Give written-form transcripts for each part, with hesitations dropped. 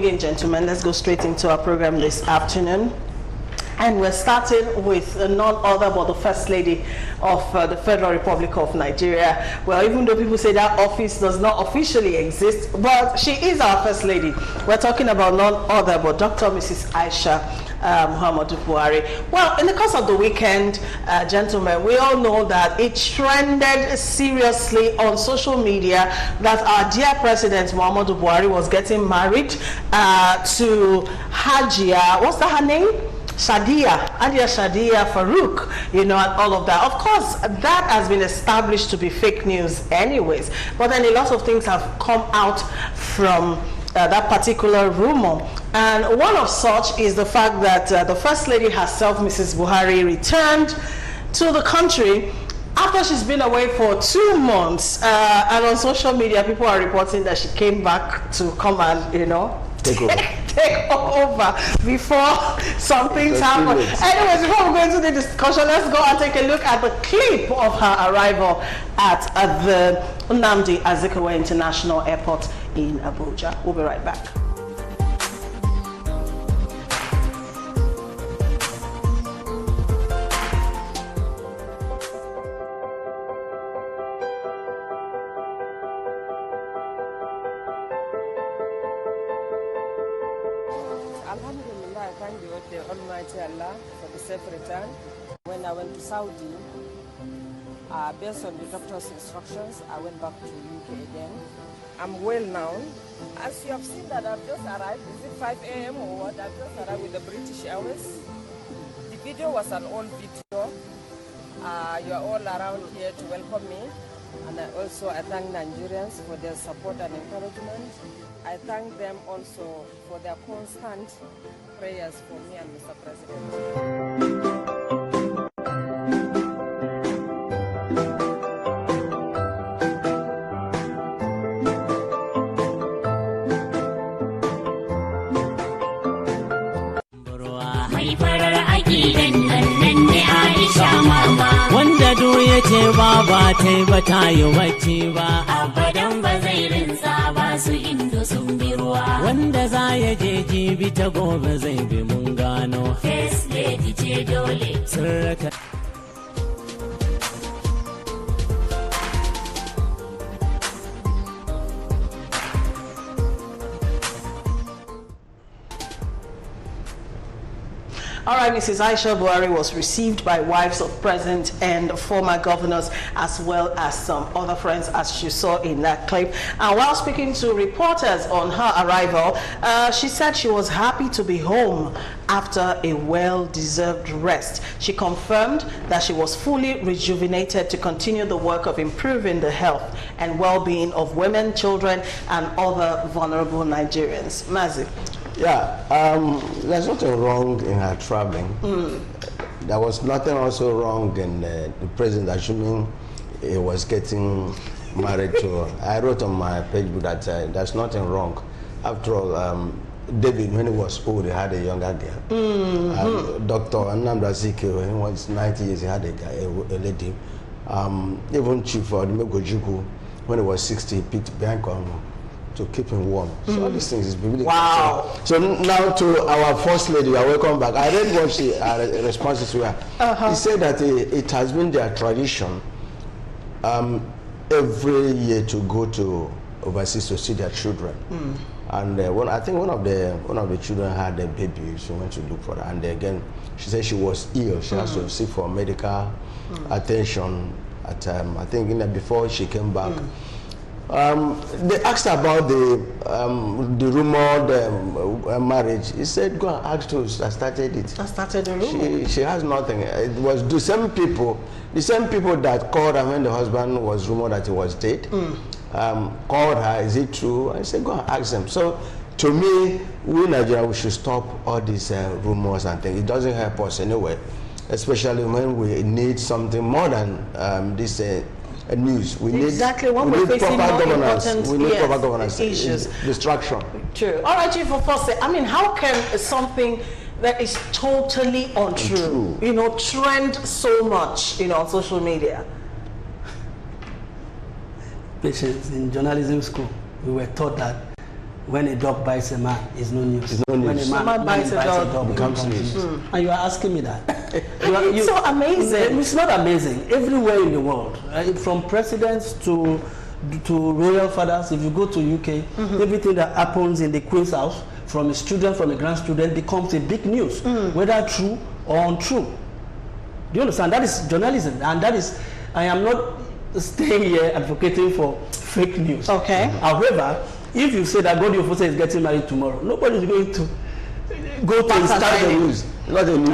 Again, gentlemen, let's go straight into our program this afternoon. And we're starting with none other but the First Lady of the Federal Republic of Nigeria. Well, even though people say that office does not officially exist, but she is our First Lady. We're talking about none other but Dr. Mrs. Aisha Muhammadu Buhari. Well, in the course of the weekend, gentlemen, we all know that it trended seriously on social media that our dear President Muhammadu Buhari was getting married to Hajia, what's that her name? Hadia Shadia Farouk, you know, and all of that. Of course, that has been established to be fake news anyways, but then a lot of things have come out from that particular rumor, and one of such is the fact that the First Lady herself, Mrs. Buhari, returned to the country after she's been away for 2 months, and on social media people are reporting that she came back to come and, you know, take over before some things happen. Anyways, before we go into the discussion, let's go and take a look at the clip of her arrival at the Nnamdi Azikiwe International Airport in Abuja. We'll be right back. Alhamdulillah, I thank the Almighty Allah for the safe return. When I went to Saudi, based on the doctor's instructions, I went back to UK again. I'm well now. As you have seen that I've just arrived, is it 5 a.m. or what? I've just arrived with the British Airways. The video was an old video. You are all around here to welcome me. And I thank Nigerians for their support and encouragement. I thank them also for their constant prayers for me and Mr. President. Wanda do ya ce ba ta yi ba ta yi wacce ba, abadan ba zai rinsa ba su indo sun bi ruwa. Wanda za ya je jibi ta gobe zai bi mun gano. First Lady ce dole. Sirraka. All right, Mrs. Aisha Buhari was received by wives of president and former governors, as well as some other friends, as you saw in that clip. And while speaking to reporters on her arrival, she said she was happy to be home after a well-deserved rest. She confirmed that she was fully rejuvenated to continue the work of improving the health and well-being of women, children, and other vulnerable Nigerians. Mazi. Yeah, there's nothing wrong in her traveling. There was nothing also wrong in the president assuming he was getting married to her. I wrote on my page that there's nothing wrong. After all, David, when he was old, he had a younger girl. Dr. Nnamdi Azikiwe, when he was 90 years, he had a lady. Even Chief Gojuku, when he was 60, he picked Bianca to keep him warm. So all these things is really wow. So now to our First Lady, welcome back. I read what she responses were. He said that it has been their tradition every year to go to overseas to see their children. And I think one of the children had a baby. She went to look for her, and again she said she was ill. She has to seek for medical attention at I think before she came back. They asked about the rumored marriage. He said, go and ask those that started it. That started the rumor. She has nothing. It was the same people that called her when the husband was rumored that he was dead, called her, is it true? I said, go and ask them. So to me, we in Nigeria, we should stop all these rumors and things. It doesn't help us anyway, especially when we need something more than this news. We need proper governance. We need proper governance. Issues. Distraction. True. All right, Chief Fosse, I mean, how can something that is totally untrue, you know, trend so much, you know, on social media? Patience, in journalism school, we were taught that when a dog bites a man, it's no news. It's no news. When a man bites a dog, it becomes news. And you are asking me that. It's so amazing. It's not amazing. Everywhere in the world, from presidents to royal fathers, if you go to UK, everything that happens in the Queen's house, from a student, from a grandstudent, becomes a big news, whether true or untrue. Do you understand? That is journalism, and that is, I am not staying here advocating for fake news. Okay. However, if you say that God Yofosa is getting married tomorrow, nobody is going to go to Start the news. Not the news.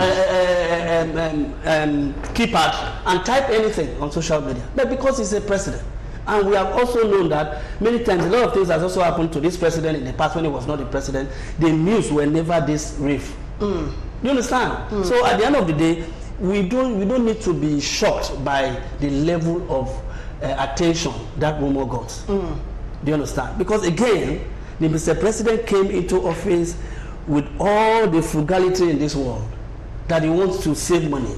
keypad and type anything on social media. But because he's a president. And we have also known that many times a lot of things has also happened to this president in the past when he was not the president. The news were never this riff. Do you understand? So at the end of the day, we don't need to be shocked by the level of attention that rumor got. Do you understand? Because again, the Mr. President came into office with all the frugality in this world, that he wants to save money.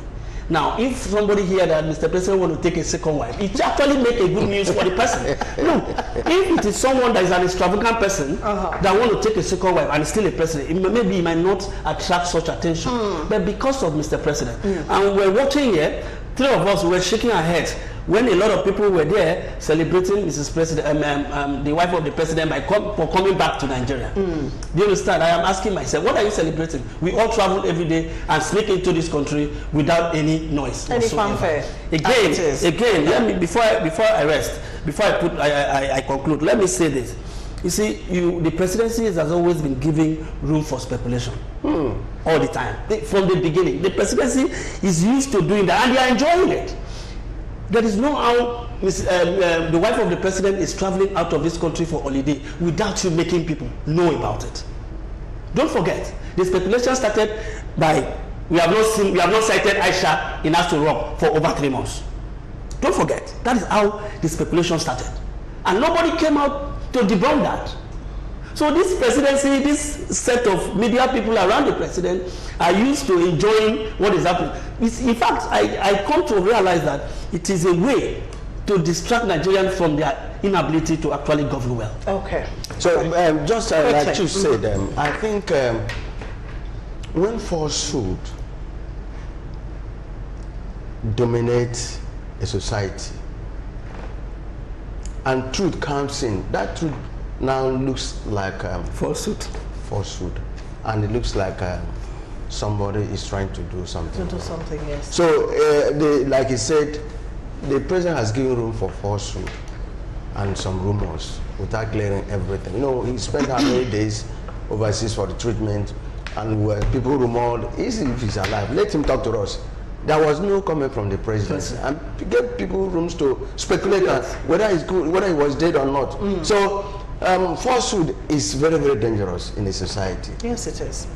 Now, if somebody hear that Mr. President want to take a second wife, it actually make a good news for the person. No, if it is someone that is an extravagant person that want to take a second wife and is still a president, maybe he might not attract such attention. But because of Mr. President, and we're watching here, three of us were shaking our heads when a lot of people were there celebrating Mrs. President, the wife of the president, for coming back to Nigeria. Do you understand? I am asking myself, what are you celebrating? We all travel every day and sneak into this country without any noise. Any fanfare. Again, let me before I rest, before I conclude, let me say this. You see, the presidency has always been giving room for speculation all the time. From the beginning, the presidency is used to doing that, and they are enjoying it. There is no how the wife of the president is traveling out of this country for holiday without you making people know about it. Don't forget, the speculation started by we have not cited Aisha in Aso Rock for over 3 months. Don't forget, that is how the speculation started, and nobody came out to debunk that. So this presidency, this set of media people around the president are used to enjoying what is happening. In fact, I come to realize that it is a way to distract Nigerians from their inability to actually govern well. Okay. So just like you said, I think when falsehood dominates a society and truth comes in, that truth now looks like falsehood, and it looks like somebody is trying to do something. Yes. So, like he said, the president has given room for falsehood and some rumors without clearing everything. You know, he spent how many days overseas for the treatment, and where people rumored, easy if he's alive, let him talk to us. There was no comment from the president, and gave people rooms to speculate on whether he's good, whether he was dead or not. So falsehood is very, very dangerous in a society. Yes, it is.